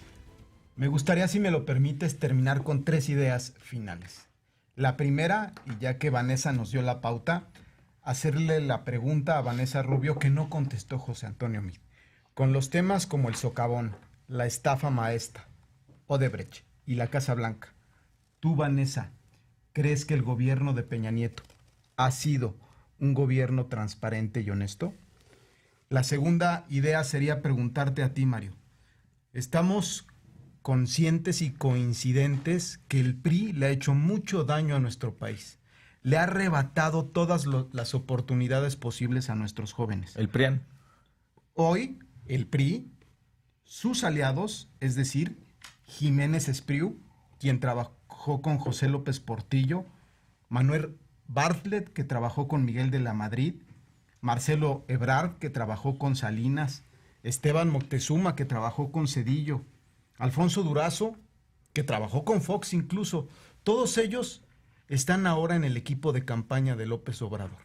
Me gustaría, si me lo permites, terminar con 3 ideas finales. La primera, y ya que Vanessa nos dio la pauta, hacerle la pregunta a Vanessa Rubio que no contestó José Antonio Meade. Con los temas como el socavón, la estafa maestra, Odebrecht y la Casa Blanca, tú, Vanessa, ¿crees que el gobierno de Peña Nieto ha sido un gobierno transparente y honesto? La segunda idea sería preguntarte a ti, Mario. ¿Estamos conscientes y coincidentes que el PRI le ha hecho mucho daño a nuestro país? Le ha arrebatado todas las oportunidades posibles a nuestros jóvenes. El PRIAN. Hoy, el PRI, sus aliados, es decir, Jiménez Espriu, quien trabajó con José López Portillo, Manuel Bartlett, que trabajó con Miguel de la Madrid, Marcelo Ebrard, que trabajó con Salinas, Esteban Moctezuma, que trabajó con Zedillo, Alfonso Durazo, que trabajó con Fox incluso. Todos ellos están ahora en el equipo de campaña de López Obrador.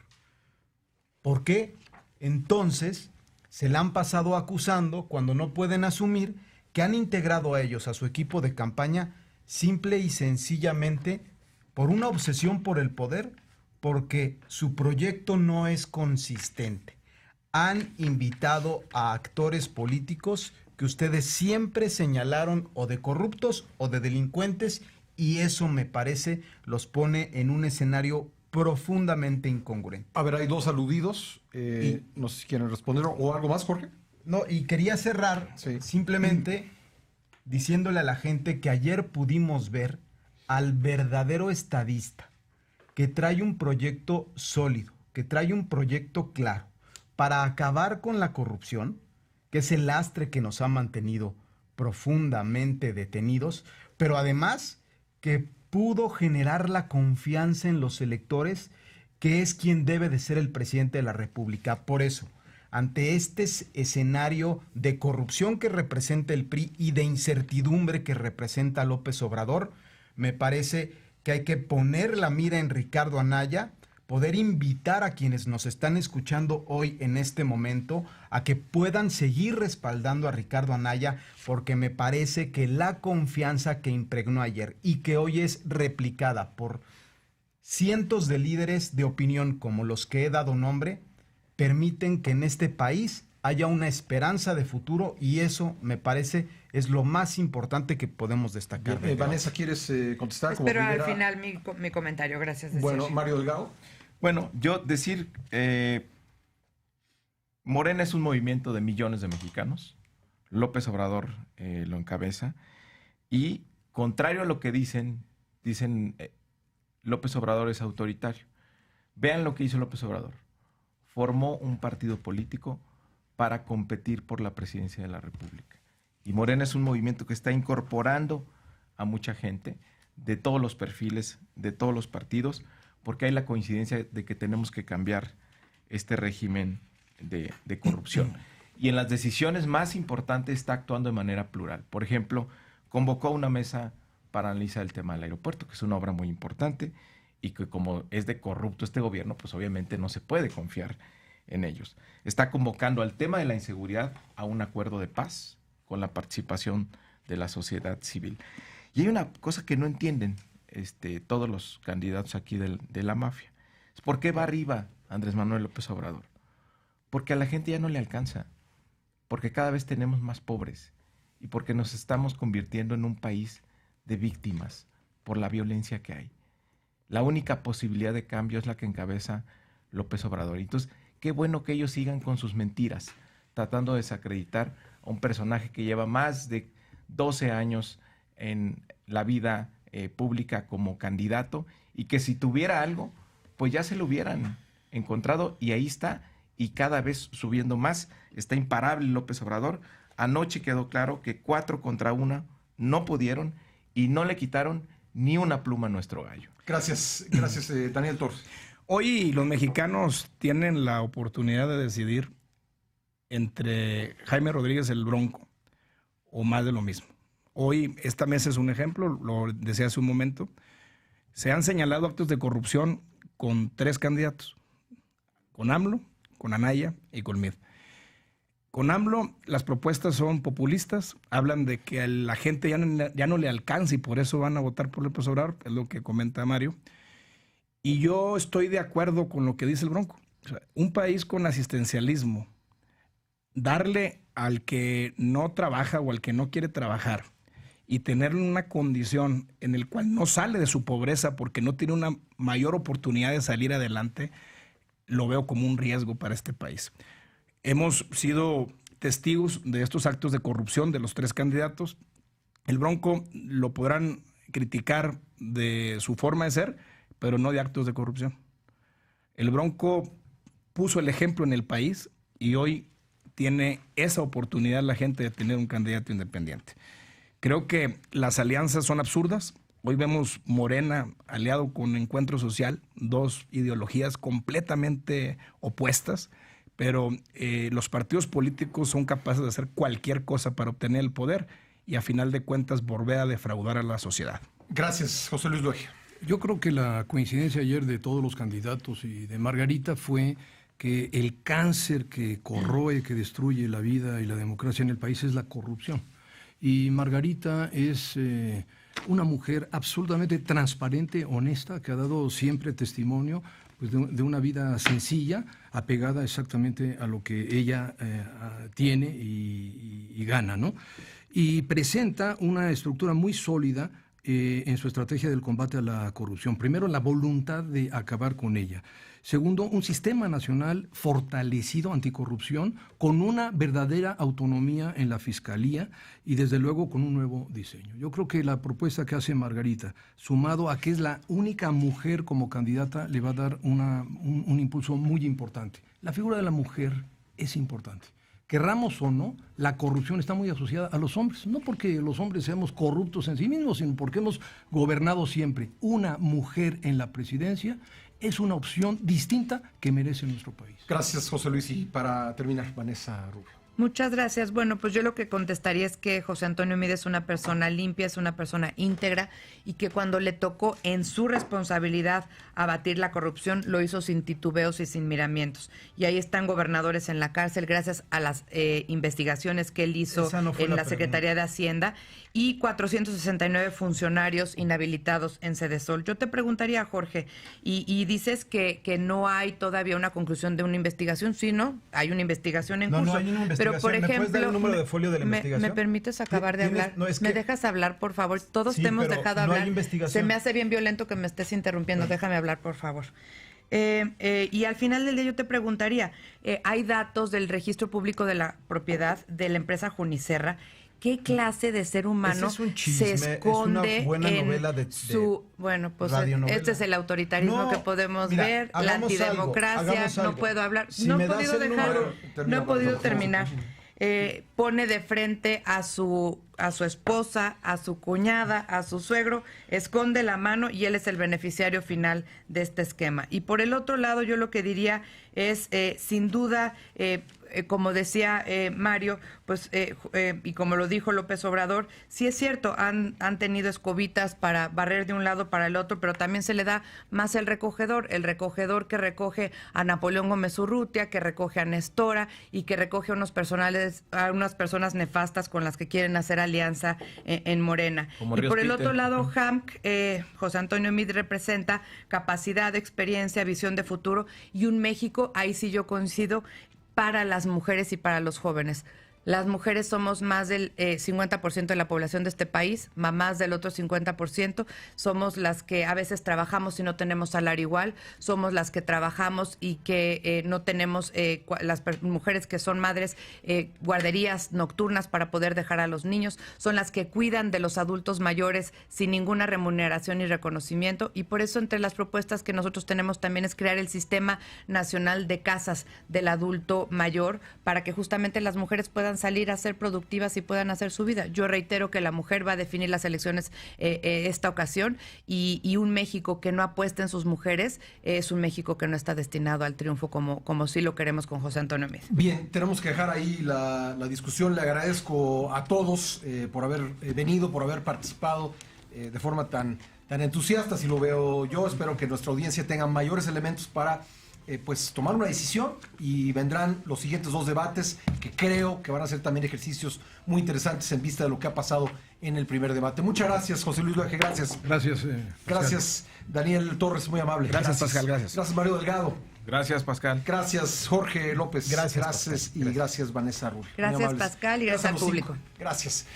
¿Por qué? Entonces, se la han pasado acusando cuando no pueden asumir que han integrado a ellos, a su equipo de campaña, simple y sencillamente por una obsesión por el poder, porque su proyecto no es consistente. Han invitado a actores políticos que ustedes siempre señalaron o de corruptos o de delincuentes, y eso me parece los pone en un escenario profundamente incongruente. A ver, hay dos aludidos. No sé si quieren responder o algo más, Jorge. No, y quería cerrar simplemente diciéndole a la gente que ayer pudimos ver al verdadero estadista que trae un proyecto sólido, que trae un proyecto claro para acabar con la corrupción, que es el lastre que nos ha mantenido profundamente detenidos, pero además que pudo generar la confianza en los electores, que es quien debe de ser el presidente de la República. Por eso, ante este escenario de corrupción que representa el PRI y de incertidumbre que representa López Obrador, me parece que hay que poner la mira en Ricardo Anaya, poder invitar a quienes nos están escuchando hoy en este momento a que puedan seguir respaldando a Ricardo Anaya, porque me parece que la confianza que impregnó ayer y que hoy es replicada por cientos de líderes de opinión como los que he dado nombre, permiten que en este país haya una esperanza de futuro, y eso me parece es lo más importante que podemos destacar. Vanessa, ¿quieres contestar? Espero al final mi comentario. Gracias. Bueno, Mario Delgado. Bueno, yo decir, Morena es un movimiento de millones de mexicanos. López Obrador lo encabeza. Y contrario a lo que dicen López Obrador es autoritario. Vean lo que hizo López Obrador. Formó un partido político para competir por la presidencia de la República. Y Morena es un movimiento que está incorporando a mucha gente de todos los perfiles, de todos los partidos, porque hay la coincidencia de que tenemos que cambiar este régimen de corrupción. Y en las decisiones más importantes está actuando de manera plural. Por ejemplo, convocó una mesa para analizar el tema del aeropuerto, que es una obra muy importante, y que como es de corrupto este gobierno, pues obviamente no se puede confiar en ellos. Está convocando al tema de la inseguridad a un acuerdo de paz con la participación de la sociedad civil. Y hay una cosa que no entienden todos los candidatos aquí de la mafia. Es ¿por qué va arriba Andrés Manuel López Obrador? Porque a la gente ya no le alcanza, porque cada vez tenemos más pobres y porque nos estamos convirtiendo en un país de víctimas por la violencia que hay. La única posibilidad de cambio es la que encabeza López Obrador. Entonces, qué bueno que ellos sigan con sus mentiras, tratando de desacreditar a un personaje que lleva más de 12 años en la vida pública como candidato, y que si tuviera algo, pues ya se lo hubieran encontrado, y ahí está, y cada vez subiendo más. Está imparable López Obrador. Anoche quedó claro que 4 contra 1 no pudieron y no le quitaron ni una pluma a nuestro gallo. Gracias, Daniel Torres. Hoy los mexicanos tienen la oportunidad de decidir entre Jaime Rodríguez el Bronco o más de lo mismo. Hoy esta mesa es un ejemplo, lo decía hace un momento. Se han señalado actos de corrupción con 3 candidatos, con AMLO, con Anaya y con Mid. Con AMLO las propuestas son populistas, hablan de que a la gente ya no le alcanza y por eso van a votar por López Obrador, es lo que comenta Mario. Y yo estoy de acuerdo con lo que dice el Bronco. O sea, un país con asistencialismo, darle al que no trabaja o al que no quiere trabajar y tener una condición en la cual no sale de su pobreza porque no tiene una mayor oportunidad de salir adelante, lo veo como un riesgo para este país. Hemos sido testigos de estos actos de corrupción de los 3 candidatos. El Bronco lo podrán criticar de su forma de ser, pero no de actos de corrupción. El Bronco puso el ejemplo en el país y hoy tiene esa oportunidad la gente de tener un candidato independiente. Creo que las alianzas son absurdas. Hoy vemos Morena aliado con Encuentro Social, 2 ideologías completamente opuestas, pero los partidos políticos son capaces de hacer cualquier cosa para obtener el poder y a final de cuentas volver a defraudar a la sociedad. Gracias, José Luis Loeje. Yo creo que la coincidencia ayer de todos los candidatos y de Margarita fue que el cáncer que corroe, que destruye la vida y la democracia en el país es la corrupción. Y Margarita es una mujer absolutamente transparente, honesta, que ha dado siempre testimonio pues, de una vida sencilla, apegada exactamente a lo que ella tiene y gana, ¿no? Y presenta una estructura muy sólida en su estrategia del combate a la corrupción. Primero, la voluntad de acabar con ella. Segundo, un sistema nacional fortalecido anticorrupción con una verdadera autonomía en la Fiscalía y desde luego con un nuevo diseño. Yo creo que la propuesta que hace Margarita, sumado a que es la única mujer como candidata, le va a dar un impulso muy importante. La figura de la mujer es importante. Querramos o no, la corrupción está muy asociada a los hombres, no porque los hombres seamos corruptos en sí mismos, sino porque hemos gobernado siempre. Una mujer en la presidencia es una opción distinta que merece nuestro país. Gracias, José Luis. Y para terminar, Vanessa Rubio. Muchas gracias. Bueno, pues yo lo que contestaría es que José Antonio Meade es una persona limpia, es una persona íntegra y que cuando le tocó en su responsabilidad abatir la corrupción, lo hizo sin titubeos y sin miramientos. Y ahí están gobernadores en la cárcel gracias a las investigaciones que él hizo en la Secretaría de Hacienda y 469 funcionarios inhabilitados en Sedesol. Yo te preguntaría, Jorge, y dices que no hay todavía una conclusión de una investigación. Sí, ¿no? Hay una investigación en curso. No hay una investigación. Pero, por ejemplo, ¿me puedes dar el número de folio de la investigación? ¿Me permites acabar de hablar? No, es que... ¿Me dejas hablar, por favor? Todos sí, te hemos pero dejado no hablar. hay investigación. Se me hace bien violento que me estés interrumpiendo. Bueno. Déjame hablar, por favor. Y al final del día yo te preguntaría, hay datos del registro público de la propiedad de la empresa Junicerra. ¿Qué clase de ser humano es un chisme, se esconde es una buena en novela de su... Bueno, pues radionovela. este es el autoritarismo que podemos ver, la antidemocracia, no puedo hablar, si no he podido dejar, no he podido terminar. Pone de frente a su esposa, a su cuñada, a su suegro, esconde la mano y él es el beneficiario final de este esquema. Y por el otro lado, yo lo que diría es, sin duda, como decía Mario, pues y como lo dijo López Obrador, sí es cierto, han tenido escobitas para barrer de un lado para el otro, pero también se le da más el recogedor que recoge a Napoleón Gómez Urrutia, que recoge a Nestora y que recoge a unas personas nefastas con las que quieren hacer alianza en Morena. Como y Ríos por el Peter. otro lado, HAMC, José Antonio Meade representa capacidad, experiencia, visión de futuro y un México, ahí sí yo coincido, para las mujeres y para los jóvenes. Las mujeres somos más del 50% de la población de este país, mamás del otro 50%, somos las que a veces trabajamos y no tenemos salario igual, somos las que trabajamos y que no tenemos, las mujeres que son madres, guarderías nocturnas para poder dejar a los niños, son las que cuidan de los adultos mayores sin ninguna remuneración y reconocimiento, y por eso entre las propuestas que nosotros tenemos también es crear el Sistema Nacional de Casas del Adulto Mayor para que justamente las mujeres puedan salir a ser productivas y puedan hacer su vida. Yo reitero que la mujer va a definir las elecciones esta ocasión y un México que no apuesta en sus mujeres es un México que no está destinado al triunfo como sí lo queremos con José Antonio Meade. Bien, tenemos que dejar ahí la discusión. Le agradezco a todos por haber venido, por haber participado de forma tan entusiasta, si lo veo yo. Espero que nuestra audiencia tenga mayores elementos para pues tomar una decisión, y vendrán los siguientes 2 debates que creo que van a ser también ejercicios muy interesantes en vista de lo que ha pasado en el primer debate. Muchas gracias, José Luis Laje, gracias. Gracias. Gracias, Daniel Torres, muy amable. Gracias, Pascal, gracias. Gracias, Mario Delgado. Gracias, Pascal. Gracias, Jorge López. Gracias, Pascal. Y gracias, Vanessa Rubio. Gracias, Pascal, y gracias al público. Gracias.